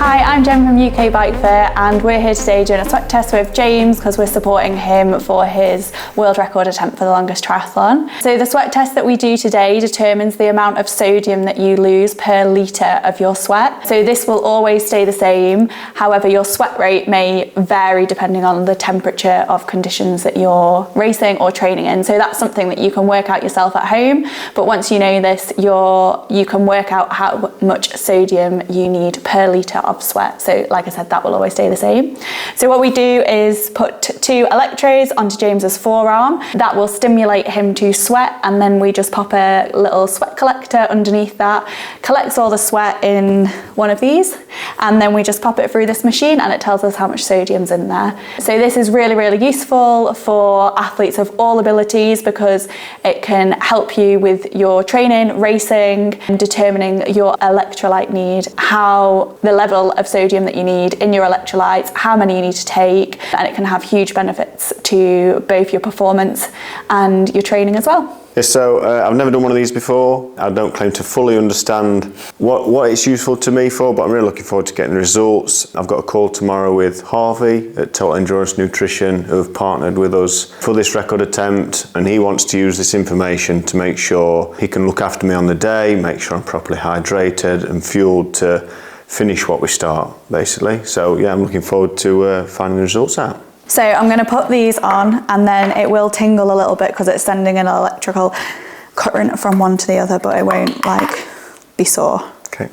Hi, I'm Jen from UK Bike Fit and we're here today doing a sweat test with James because we're supporting him for his world record attempt for the longest triathlon. So the sweat test that we do today determines the amount of sodium that you lose per litre of your sweat. So this will always stay the same, however your sweat rate may vary depending on the temperature of conditions that you're racing or training in. So that's something that you can work out yourself at home, but once you know this, you can work out how much sodium you need per litre of sweat. So like I said, that will always stay the same. So what we do is put 2 electrodes onto James's forearm. That will stimulate him to sweat, and then we just pop a little sweat collector underneath that, collects all the sweat in one of these, and then we just pop it through this machine and it tells us how much sodium's in there. So this is really, really useful for athletes of all abilities because it can help you with your training, racing, and determining your electrolyte need, how the level of sodium that you need in your electrolytes, how many you need to take, and it can have huge benefits to both your performance and your training as well. Yeah, so I've never done one of these before. I don't claim to fully understand what it's useful to me for, but I'm really looking forward to getting the results. I've got a call tomorrow with Harvey at Total Endurance Nutrition, who have partnered with us for this record attempt, and he wants to use this information to make sure he can look after me on the day, make sure I'm properly hydrated and fueled to finish what we start, basically. So yeah, I'm looking forward to finding the results out. So I'm going to put these on and then it will tingle a little bit because it's sending an electrical current from one to the other, but it won't be sore. Okay.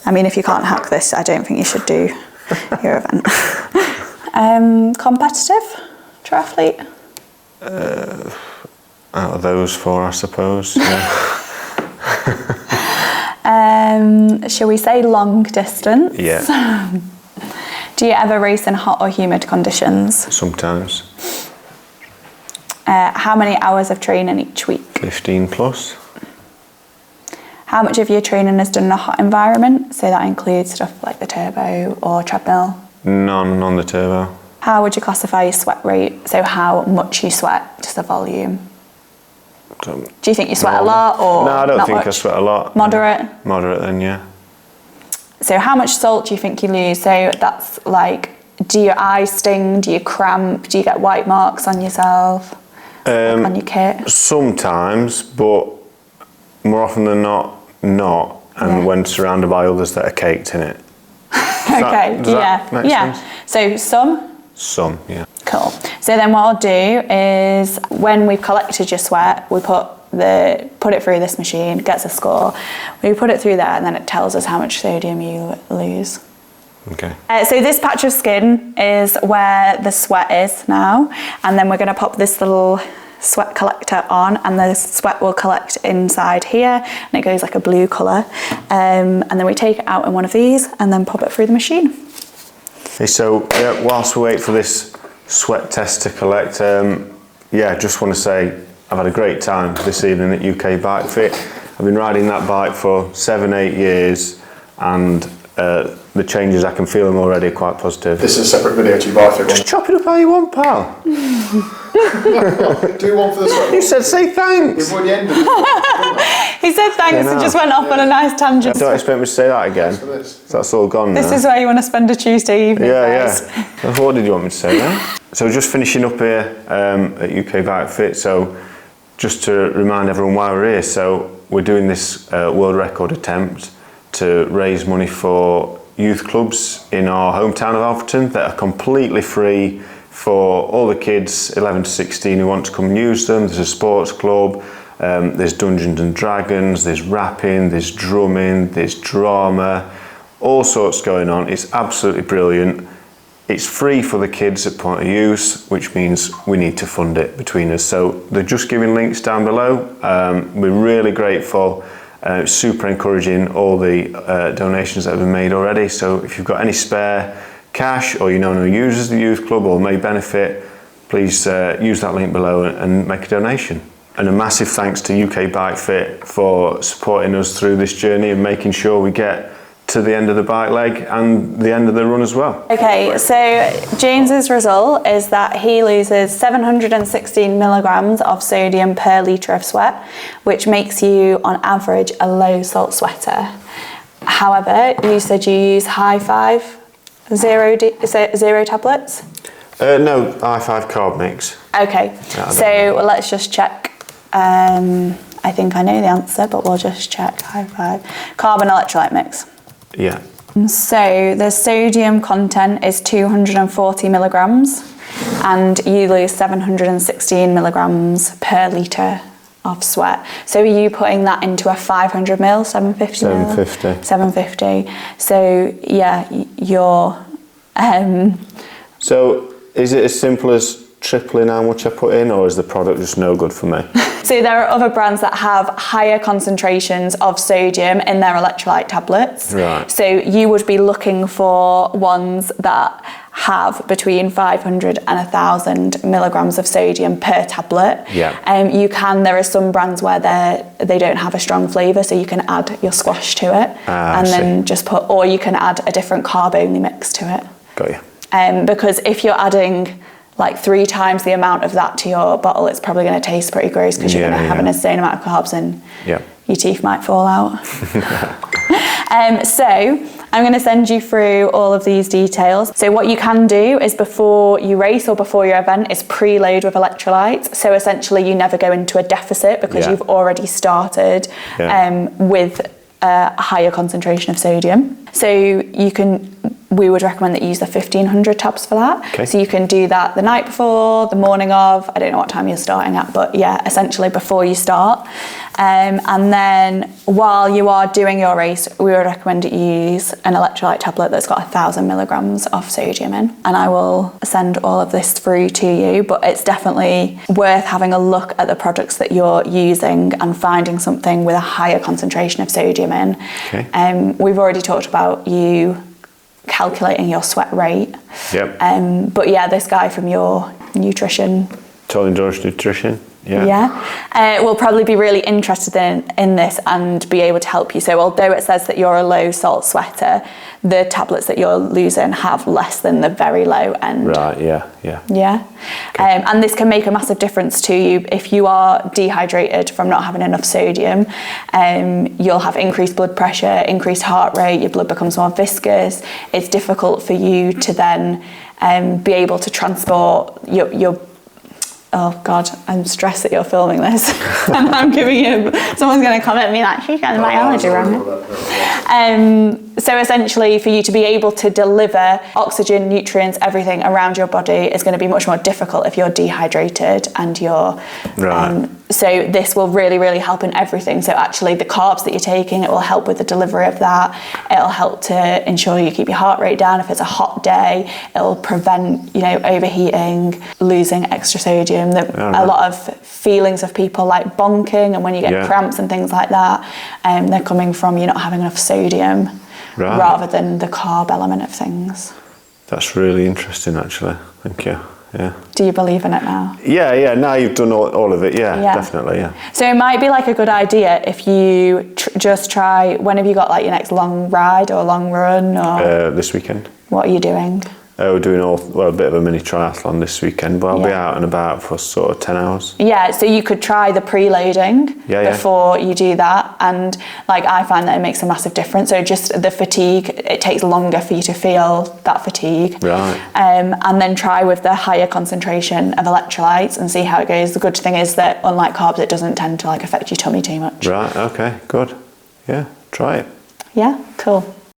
I mean, if you can't hack this, I don't think you should do your event. Competitive triathlete? Out of those 4, I suppose. Yeah. Shall we say long distance? Yeah. Do you ever race in hot or humid conditions? Sometimes. How many hours of training each week? 15 plus. How much of your training is done in a hot environment? So that includes stuff like the turbo or treadmill? None on the turbo. How would you classify your sweat rate? So how much you sweat, just the volume? Do you think you sweat a lot or no, I don't not think much? I sweat a lot. Moderate? Moderate then, yeah. So how much salt do you think you lose? So that's like, do your eyes sting? Do you cramp? Do you get white marks on yourself? On your kit? Sometimes, but more often than not, and when surrounded by others that are caked in it. Okay, Does that make sense? So some? Some, yeah. Cool. So then what I'll do is when we've collected your sweat, we put it through this machine, gets a score. We put it through there and then it tells us how much sodium you lose. Okay. So this patch of skin is where the sweat is now, and then we're going to pop this little sweat collector on and the sweat will collect inside here and it goes like a blue colour, and then we take it out in one of these and then pop it through the machine. Okay, so whilst we wait for this sweat test to collect, just want to say I've had a great time this evening at UK Bike Fit. I've been riding that bike for 7-8 years and the changes, I can feel them already, quite positive. This is a separate video to your Bike Fit. Just chop it up how you want, pal. Do one for the sweat. You said say thanks. We've already ended it. He said thanks and just went off on a nice tangent. Don't expect me to say that again. That's all gone now. This is where you want to spend a Tuesday evening, guys. Yeah. What did you want me to say then? So just finishing up here at UK Bike Fit, so just to remind everyone why we're here, so we're doing this world record attempt to raise money for youth clubs in our hometown of Alfreton that are completely free for all the kids 11 to 16 who want to come and use them. There's a sports club, there's Dungeons and Dragons, there's rapping, there's drumming, there's drama, all sorts going on. It's absolutely brilliant. It's free for the kids at point of use, which means we need to fund it between us. So they're just giving links down below. We're really grateful. Super encouraging all the donations that have been made already. So if you've got any spare cash or you know who uses the youth club or may benefit, please use that link below and make a donation. And a massive thanks to UK Bike Fit for supporting us through this journey and making sure we get to the end of the bike leg and the end of the run as well. Okay, so James's result is that he loses 716 milligrams of sodium per litre of sweat, which makes you on average a low salt sweater. However, you said you use high five zero tablets? No, I5 carb mix. Okay, so let's just check. I think I know the answer, but we'll just check. High five. Carb and electrolyte mix. Yeah. So the sodium content is 240 milligrams, and you lose 716 milligrams per litre of sweat. So are you putting that into a 500 ml, 750 ml? 750. 750. So yeah, you're... So is it as simple as tripling how much I put in, or is the product just no good for me? So there are other brands that have higher concentrations of sodium in their electrolyte tablets. Right. So you would be looking for ones that have between 500 and 1,000 milligrams of sodium per tablet. Yeah. There are some brands where they don't have a strong flavour, so you can add your squash to it, and then just put, or you can add a different carb-only mix to it. Got you. Because if you're adding like 3 times the amount of that to your bottle, it's probably going to taste pretty gross because you're going to have an insane amount of carbs and your teeth might fall out. So I'm going to send you through all of these details. So what you can do is before you race or before your event is preload with electrolytes. So essentially you never go into a deficit because you've already started with a higher concentration of sodium. So we would recommend that you use the 1,500 tabs for that. Okay. So you can do that the night before, the morning of, I don't know what time you're starting at, but yeah, essentially before you start. And then while you are doing your race, we would recommend that you use an electrolyte tablet that's got 1,000 milligrams of sodium in. And I will send all of this through to you, but it's definitely worth having a look at the products that you're using and finding something with a higher concentration of sodium in. Okay. We've already talked about you calculating your sweat rate. Yep. But yeah, this guy from your nutrition. Tomlin Nutrition. Yeah. Will probably be really interested in this and be able to help you. So although it says that you're a low salt sweater, the tablets that you're losing have less than the very low end. Right, yeah. Yeah. Okay. And this can make a massive difference to you if you are dehydrated from not having enough sodium. You'll have increased blood pressure, increased heart rate, your blood becomes more viscous. It's difficult for you to then be able to transport your oh God, I'm stressed that you're filming this. And I'm giving you, someone's going to come at me like, she's got the biology wrong. So essentially for you to be able to deliver oxygen, nutrients, everything around your body is going to be much more difficult if you're dehydrated and you're, so this will really, really help in everything. So actually the carbs that you're taking, it will help with the delivery of that. It'll help to ensure you keep your heart rate down if it's a hot day. It'll prevent, overheating, losing extra sodium. A lot of feelings of people like bonking and when you get cramps and things like that, they're coming from you not having enough sodium rather than the carb element of things. That's really interesting, actually. Thank you. Yeah. Do you believe in it now? Yeah. Now you've done all of it. Yeah, definitely. Yeah. So it might be like a good idea if you just try. When have you got like your next long ride or long run? Or this weekend. What are you doing? We're doing a bit of a mini triathlon this weekend, but I'll be out and about for sort of 10 hours. Yeah, so you could try the preloading before you do that. And like I find that it makes a massive difference. So just the fatigue, it takes longer for you to feel that fatigue. Right. And then try with the higher concentration of electrolytes and see how it goes. The good thing is that unlike carbs, it doesn't tend to like affect your tummy too much. Right, okay, good. Yeah, try it. Yeah, cool.